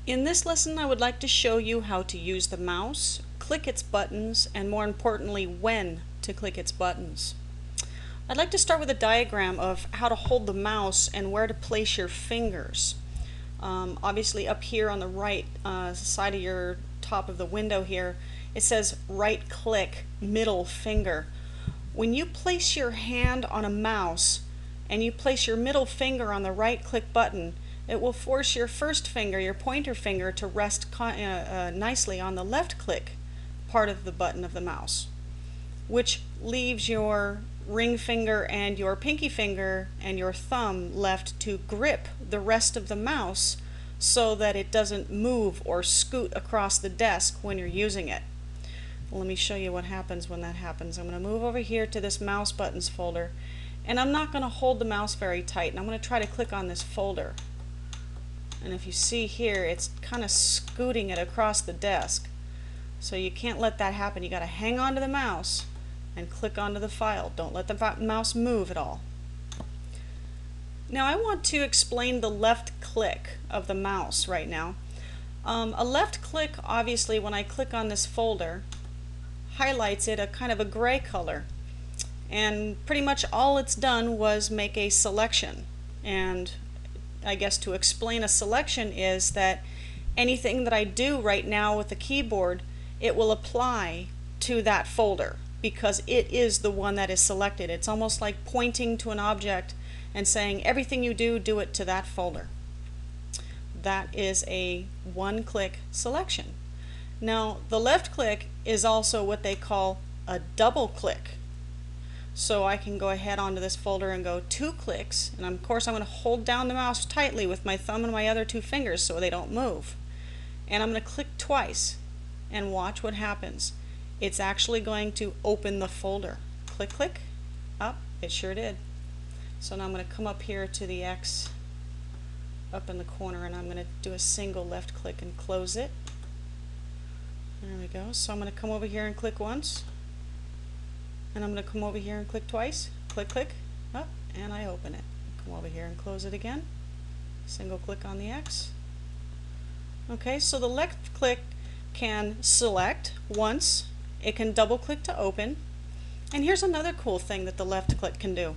In this lesson, I would like to show you how to use the mouse, click its buttons, and more importantly, when to click its buttons. I'd like to start with a diagram of how to hold the mouse and where to place your fingers. Obviously up here on the right side of your top of the window here, it says right click, middle finger. When you place your hand on a mouse and you place your middle finger on the right click button, it will force your first finger, your pointer finger, to rest nicely on the left click part of the button of the mouse, which leaves your ring finger and your pinky finger and your thumb left to grip the rest of the mouse so that it doesn't move or scoot across the desk when you're using it. Let me show you what happens when that happens. I'm going to move over here to this mouse buttons folder, and I'm not going to hold the mouse very tight, and I'm going to try to click on this folder. And if you see here, it's kind of scooting it across the desk. So you can't let that happen. You got to hang on to the mouse and click onto the file. Don't let the mouse move at all. Now I want to explain the left click of the mouse right now. A left click, obviously, when I click on this folder, highlights it a kind of a gray color. And pretty much all it's done was make a selection. And I guess to explain a selection is that anything that I do right now with the keyboard, it will apply to that folder because it is the one that is selected. It's almost like pointing to an object and saying everything you do, do it to that folder. That is a one-click selection. Now the left click is also what they call a double click. So I can go ahead onto this folder and go 2 clicks, and of course I'm going to hold down the mouse tightly with my thumb and my other 2 fingers so they don't move. And I'm going to click twice and watch what happens. It's actually going to open the folder. Click, click. Up, it sure did. So now I'm going to come up here to the X up in the corner, and I'm going to do a single left click and close it. There we go. So I'm going to come over here and click once. And I'm going to come over here and click twice. Click, click, up, and I open it. Come over here and close it again. Single click on the X. Okay, so the left click can select once. It can double click to open. And here's another cool thing that the left click can do.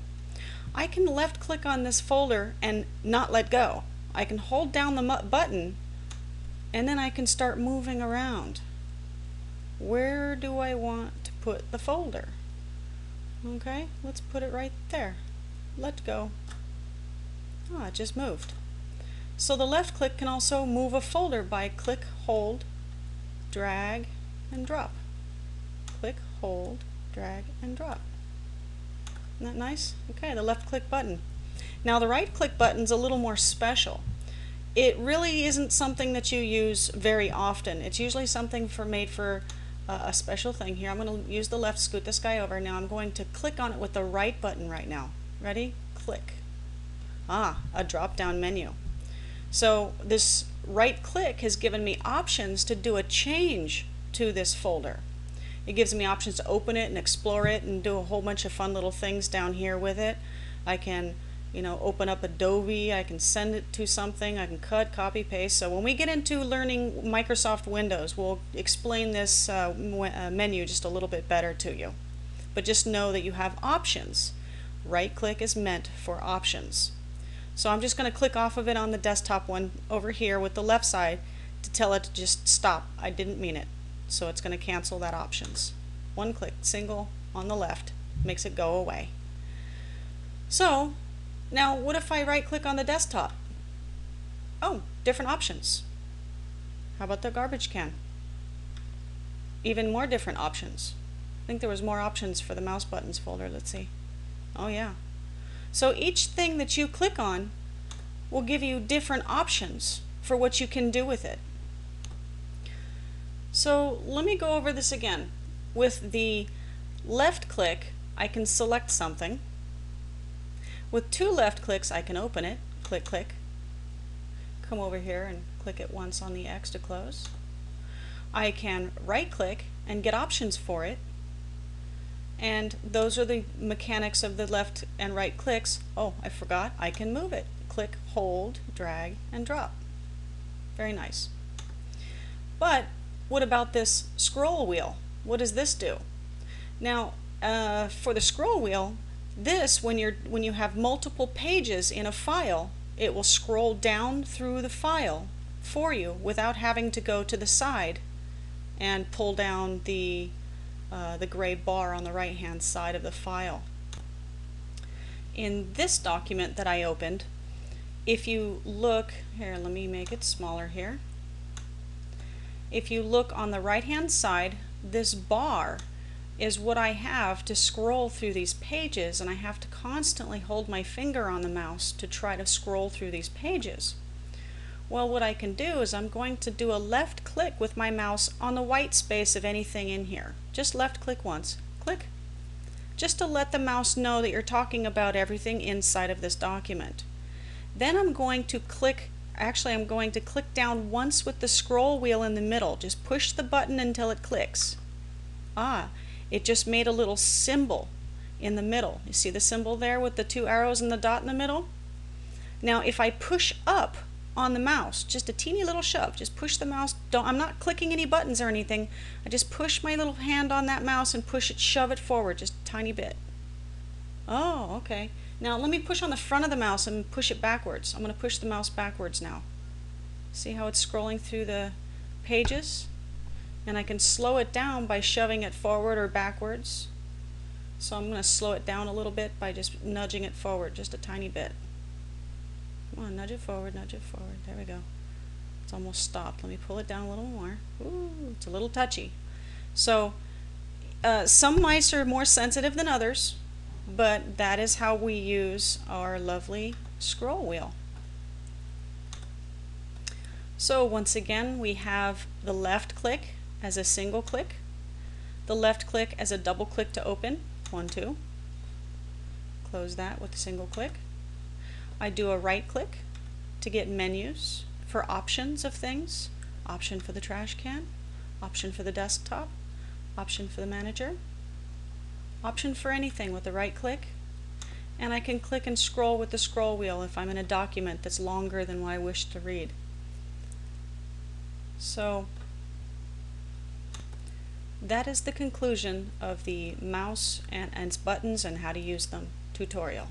I can left click on this folder and not let go. I can hold down the button and then I can start moving around. Where do I want to put the folder? Okay, let's put it right there. Let go. Ah, it just moved. So the left click can also move a folder by click, hold, drag, and drop. Click, hold, drag, and drop. Isn't that nice? Okay, the left click button. Now the right click button's a little more special. It really isn't something that you use very often. It's usually something made for a special thing here. I'm going to use the left, scoot this guy over. Now I'm going to click on it with the right button right now. Ready? Click. Ah, a drop down menu. So this right click has given me options to do a change to this folder. It gives me options to open it and explore it and do a whole bunch of fun little things down here with it. I can open up Adobe, I can send it to something, I can cut, copy, paste. So when we get into learning Microsoft Windows, we'll explain this menu just a little bit better to you. But just know that you have options. Right click is meant for options. So I'm just going to click off of it on the desktop one over here with the left side to tell it to just stop. I didn't mean it. So it's going to cancel that options. One click, single on the left, makes it go away. So now what if I right click on the desktop? Oh, different options. How about the garbage can? Even more different options. I think there was more options for the mouse buttons folder. Let's see. Oh yeah. So each thing that you click on will give you different options for what you can do with it. So let me go over this again. With the left click, I can select something. With 2 left clicks, I can open it. Click, click. Come over here and click it once on the X to close. I can right click and get options for it. And those are the mechanics of the left and right clicks. Oh, I forgot, I can move it. Click, hold, drag, and drop. Very nice. But what about this scroll wheel? What does this do? Now, for the scroll wheel, this, when you have multiple pages in a file, it will scroll down through the file for you without having to go to the side and pull down the gray bar on the right hand side of the file. In this document that I opened, if you look here, let me make it smaller here. If you look on the right hand side, this bar is what I have to scroll through these pages, and I have to constantly hold my finger on the mouse to try to scroll through these pages. Well, what I can do is I'm going to do a left click with my mouse on the white space of anything in here. Just left click once. Click. Just to let the mouse know that you're talking about everything inside of this document. Then I'm going to click down once with the scroll wheel in the middle. Just push the button until it clicks. It just made a little symbol in the middle. You see the symbol there with the two arrows and the dot in the middle? Now if I push up on the mouse, just a teeny little shove, just push the mouse, I'm not clicking any buttons or anything, I just push my little hand on that mouse and shove it forward just a tiny bit. Oh, okay. Now let me push on the front of the mouse and push it backwards. I'm going to push the mouse backwards now. See how it's scrolling through the pages? And I can slow it down by shoving it forward or backwards. So I'm going to slow it down a little bit by just nudging it forward just a tiny bit. Come on, nudge it forward, nudge it forward. There we go. It's almost stopped. Let me pull it down a little more. Ooh, it's a little touchy. So some mice are more sensitive than others, but that is how we use our lovely scroll wheel. So once again, we have the left click as a single click, the left click as a double click to open, 1, 2, close that with a single click. I do a right click to get menus for options of things, option for the trash can, option for the desktop, option for the manager, option for anything with the right click, and I can click and scroll with the scroll wheel if I'm in a document that's longer than what I wish to read. So that is the conclusion of the mouse and its buttons and how to use them tutorial.